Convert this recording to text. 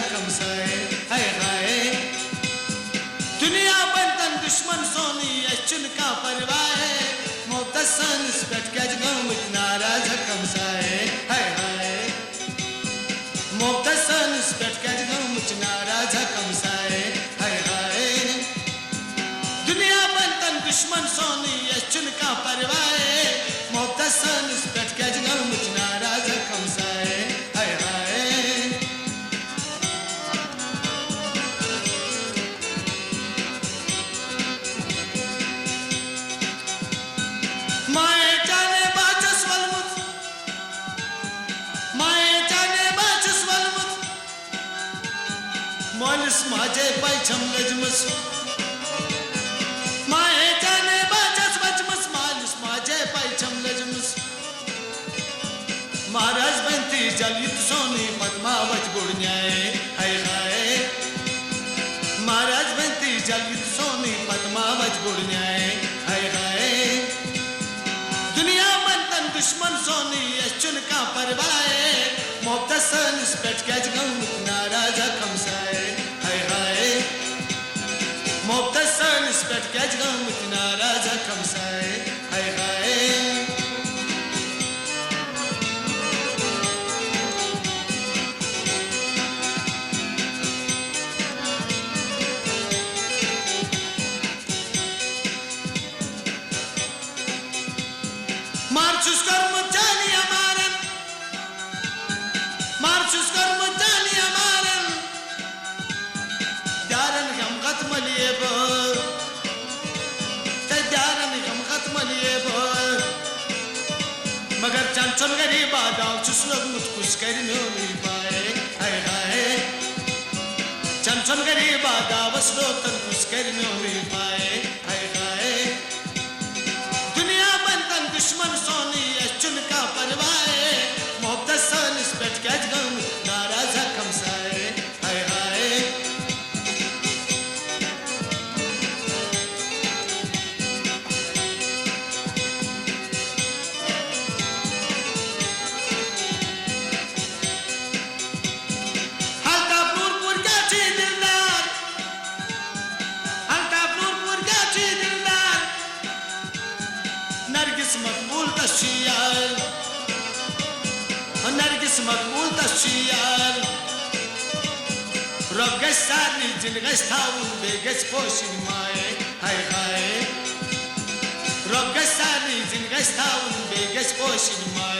जखम साए हाय हाय दुनिया बनतन दुश्मन सोनी अचुन का परवाए मोहतसन स्पेट कैच गम नारा जखम साए हाय हाय मोहतसन स्पेट कैच गम नारा जखम साए हाय हाय दुनिया बनतन दुश्मन सोनी अचुन का परवाए मोहतसन स्पेट कैच गम नारा जखम साए हाय हाय Malis maje baycham lajmas Mae jane bajas bajmas Malis maje baycham lajmas Maharaj banti jalit soni Padmavach gudnyaye Hay hay Maharaj banti jalit soni Padmavach gudnyaye Hay hay Duniya bantan dushman soni Aschun ka parvaye Muhtasan spet kaj gam Nara zakham saye मोहतसन स्पेट catch गम नारा जखम साए हाय हाय मार्चुस कर्म जानी अमारन मार्चुस कर्म जानी अमारन दारन हम खत्म लिए बर दारन हम खत्म लिए बर मगर चंचल गरीबा दाव चुस लोग मुझकुस कर नहीं पाए हाय हाय चंचल गरीबा दावस लोग तन कुछ कर नहीं पाए हाय हाय दुनिया बनतन दुश्मन सोनी अचुन का परवाए मोहतसन स्पेट कैच गम नारा जखम साए हाय हाय नरगिस मकबूल तशियार रगसानी जिनगस्ताउन बेगस पोशिन माए हाय हाय रगसानी जिनगस्ताउन बेगस पोशिन माए